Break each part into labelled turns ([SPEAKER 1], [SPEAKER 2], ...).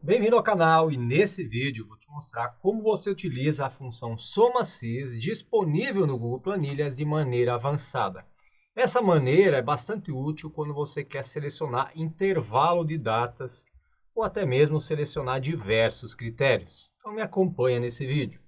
[SPEAKER 1] Bem-vindo ao canal e nesse vídeo eu vou te mostrar como você utiliza a função SomaSys disponível no Google Planilhas de maneira avançada. Essa maneira é bastante útil quando você quer selecionar intervalo de datas ou até mesmo selecionar diversos critérios. Então me acompanha nesse vídeo.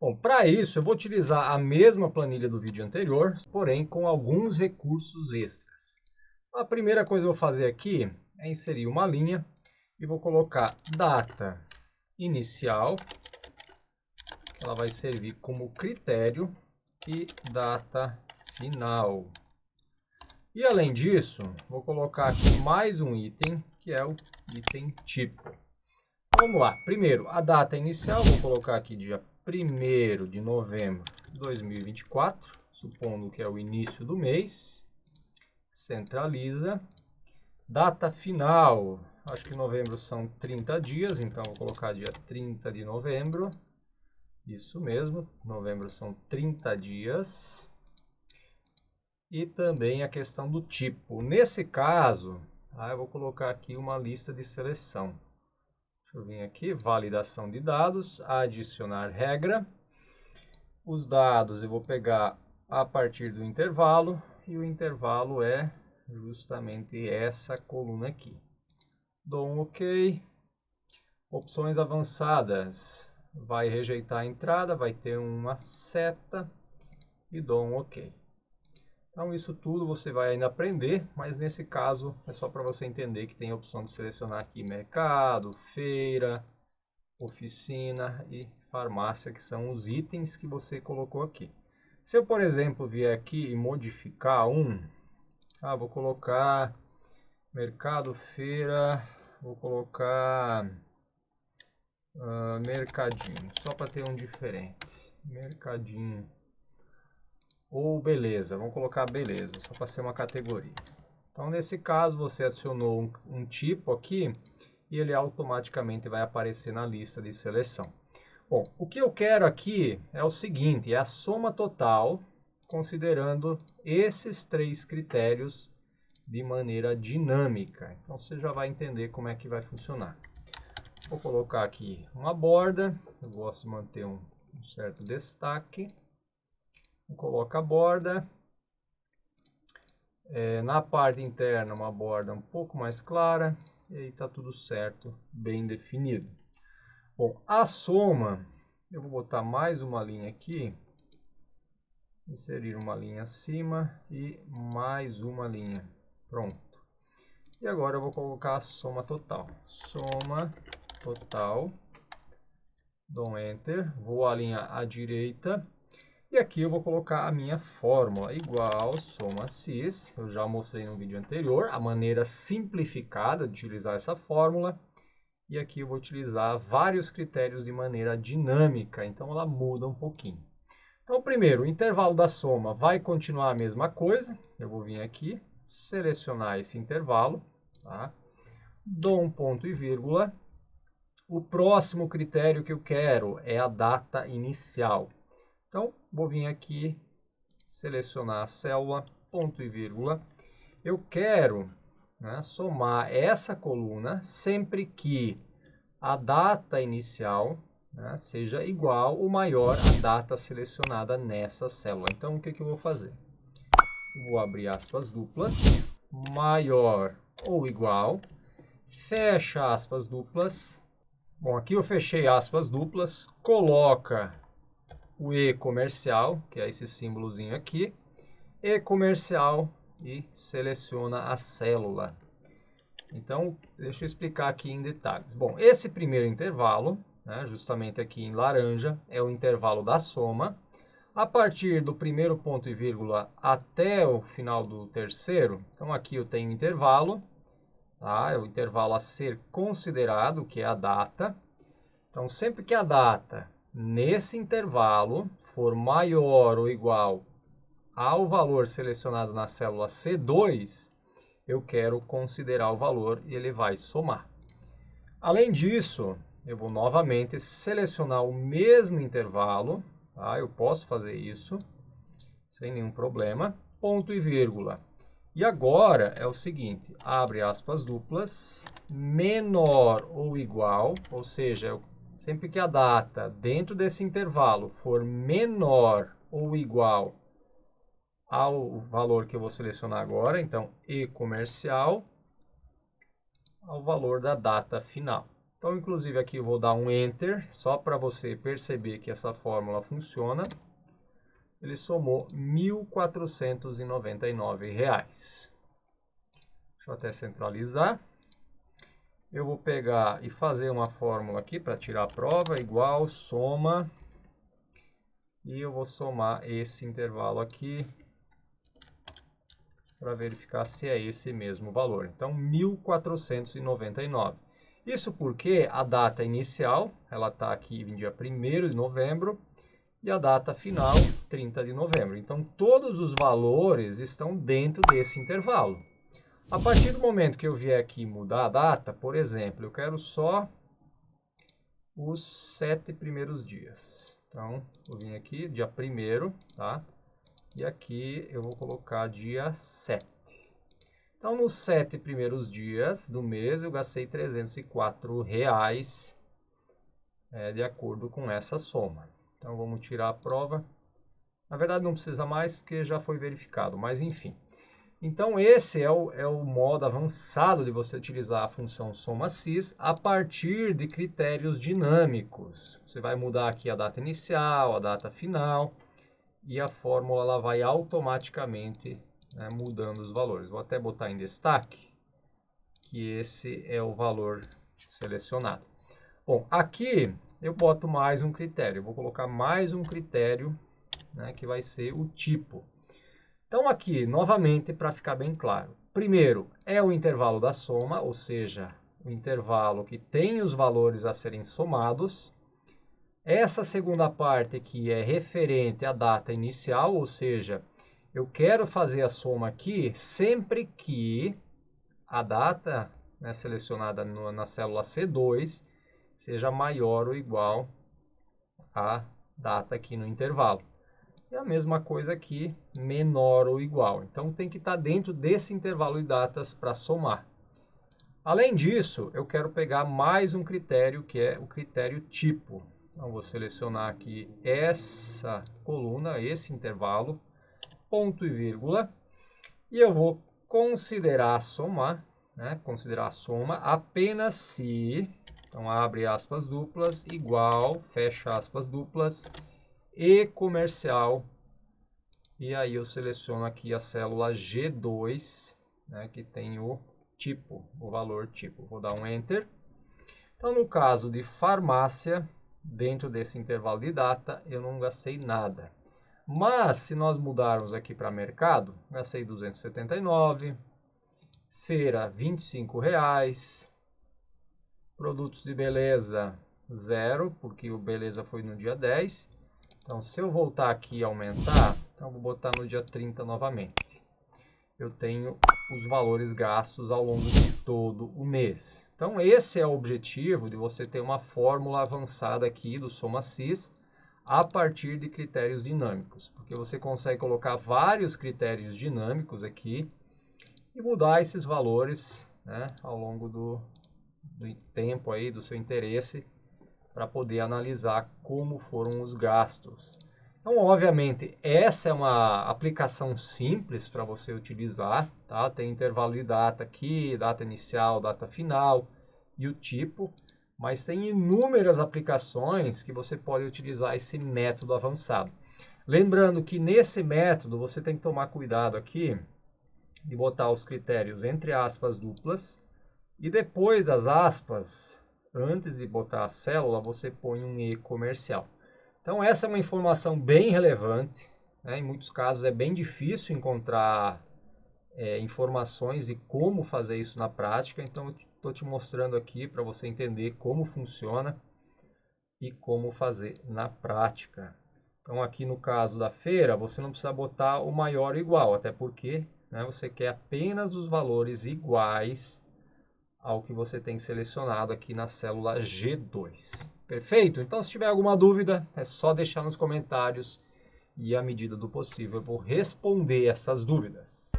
[SPEAKER 1] Bom, para isso eu vou utilizar a mesma planilha do vídeo anterior, porém com alguns recursos extras. A primeira coisa que eu vou fazer aqui é inserir uma linha e vou colocar data inicial, ela vai servir como critério, e data final. E além disso, vou colocar aqui mais um item, que é o item tipo. Vamos lá, primeiro a data inicial, vou colocar aqui dia 1º de novembro de 2024, supondo que é o início do mês, centraliza. Data final, acho que novembro são 30 dias, então vou colocar dia 30 de novembro. Isso mesmo, novembro são 30 dias. E também a questão do tipo. Nesse caso, eu vou colocar aqui uma lista de seleção. Deixa eu vir aqui, validação de dados, adicionar regra. Os dados eu vou pegar a partir do intervalo, e o intervalo é justamente essa coluna aqui. Dou um OK. Opções avançadas. Vai rejeitar a entrada, vai ter uma seta e dou um OK. Então isso tudo você vai ainda aprender, mas nesse caso é só para você entender que tem a opção de selecionar aqui mercado, feira, oficina e farmácia, que são os itens que você colocou aqui. Se eu, por exemplo, vier aqui e modificar vou colocar mercado, feira, vou colocar mercadinho, só para ter um diferente. Mercadinho. Ou beleza, vamos colocar beleza, só para ser uma categoria. Então, nesse caso, você adicionou um tipo aqui e ele automaticamente vai aparecer na lista de seleção. Bom, o que eu quero aqui é o seguinte, é a soma total, considerando esses 3 critérios de maneira dinâmica. Então você já vai entender como é que vai funcionar. Vou colocar aqui uma borda, eu gosto de manter um certo destaque. Coloco a borda. Na parte interna uma borda um pouco mais clara, e aí está tudo certo, bem definido. Bom, a soma, eu vou botar mais uma linha aqui. Inserir uma linha acima e mais uma linha. Pronto. E agora eu vou colocar a soma total. Soma total. Dou um Enter. Vou alinhar à direita. E aqui eu vou colocar a minha fórmula igual SomaSys. Eu já mostrei no vídeo anterior a maneira simplificada de utilizar essa fórmula. E aqui eu vou utilizar vários critérios de maneira dinâmica. Então ela muda um pouquinho. Então, primeiro, o intervalo da soma vai continuar a mesma coisa. Eu vou vir aqui, selecionar esse intervalo, tá? Dou um ponto e vírgula. O próximo critério que eu quero é a data inicial. Então, vou vir aqui, selecionar a célula, ponto e vírgula. Eu quero, somar essa coluna sempre que a data inicial seja igual ou maior à data selecionada nessa célula. Então, o que eu vou fazer? Vou abrir aspas duplas, maior ou igual, fecha aspas duplas. Bom, aqui eu fechei aspas duplas, coloca o E comercial, que é esse símbolozinho aqui, E comercial, e seleciona a célula. Então, deixa eu explicar aqui em detalhes. Bom, esse primeiro intervalo, justamente aqui em laranja, é o intervalo da soma. A partir do primeiro ponto e vírgula até o final do terceiro, então aqui eu tenho intervalo, é o intervalo a ser considerado, que é a data. Então, sempre que a data nesse intervalo for maior ou igual ao valor selecionado na célula C2, eu quero considerar o valor e ele vai somar. Além disso, eu vou novamente selecionar o mesmo intervalo, eu posso fazer isso sem nenhum problema, ponto e vírgula. E agora é o seguinte, abre aspas duplas, menor ou igual, ou seja, sempre que a data dentro desse intervalo for menor ou igual ao valor que eu vou selecionar agora, então E comercial, ao valor da data final. Então, inclusive, aqui eu vou dar um Enter, só para você perceber que essa fórmula funciona. Ele somou R$ 1.499. Deixa eu até centralizar. Eu vou pegar e fazer uma fórmula aqui para tirar a prova, igual, soma. E eu vou somar esse intervalo aqui para verificar se é esse mesmo valor. Então, 1.499. Isso porque a data inicial, ela está aqui em dia 1º de novembro, e a data final, 30 de novembro. Então, todos os valores estão dentro desse intervalo. A partir do momento que eu vier aqui mudar a data, por exemplo, eu quero só os 7 primeiros dias. Então, eu vim aqui, dia 1º, tá? E aqui eu vou colocar dia 7. Então, nos 7 primeiros dias do mês, eu gastei R$ 304, de acordo com essa soma. Então, vamos tirar a prova. Na verdade, não precisa mais, porque já foi verificado, mas enfim. Então, esse é o modo avançado de você utilizar a função soma-sis a partir de critérios dinâmicos. Você vai mudar aqui a data inicial, a data final, e a fórmula ela vai automaticamente, né, mudando os valores. Vou até botar em destaque que esse é o valor selecionado. Bom, aqui eu boto mais um critério. Eu vou colocar mais um critério, né, que vai ser o tipo. Então aqui, novamente, para ficar bem claro. Primeiro, é o intervalo da soma, ou seja, o intervalo que tem os valores a serem somados. Essa segunda parte aqui é referente à data inicial, ou seja, eu quero fazer a soma aqui sempre que a data, né, selecionada na célula C2 seja maior ou igual à data aqui no intervalo. E a mesma coisa aqui, menor ou igual. Então tem que estar dentro desse intervalo de datas para somar. Além disso, eu quero pegar mais um critério, que é o critério tipo. Então vou selecionar aqui essa coluna, esse intervalo, ponto e vírgula, e eu vou considerar somar, né? Considerar a soma apenas se, então abre aspas duplas, igual, fecha aspas duplas, E comercial, e aí eu seleciono aqui a célula G2, né, que tem o tipo, o valor tipo. Vou dar um Enter. Então, no caso de farmácia, dentro desse intervalo de data, eu não gastei nada. Mas, se nós mudarmos aqui para mercado, gastei R$ 279, feira R$ 25, produtos de beleza 0, porque o beleza foi no dia 10. Então, se eu voltar aqui e aumentar, então vou botar no dia 30 novamente. Eu tenho os valores gastos ao longo de todo o mês. Então, esse é o objetivo de você ter uma fórmula avançada aqui do soma-sis a partir de critérios dinâmicos. Porque você consegue colocar vários critérios dinâmicos aqui e mudar esses valores, né, ao longo do tempo aí, do seu interesse, para poder analisar como foram os gastos. Então, obviamente, essa é uma aplicação simples para você utilizar, tá? Tem intervalo de data aqui, data inicial, data final e o tipo, mas tem inúmeras aplicações que você pode utilizar esse método avançado. Lembrando que nesse método você tem que tomar cuidado aqui de botar os critérios entre aspas duplas e depois das aspas, antes de botar a célula, você põe um E comercial. Então, essa é uma informação bem relevante, né? Em muitos casos é bem difícil encontrar informações de como fazer isso na prática. Então, eu estou te mostrando aqui para você entender como funciona e como fazer na prática. Então, aqui no caso da feira, você não precisa botar o maior ou igual, até porque, né, você quer apenas os valores iguais ao que você tem selecionado aqui na célula G2. Perfeito? Então, se tiver alguma dúvida, é só deixar nos comentários e, à medida do possível, eu vou responder essas dúvidas.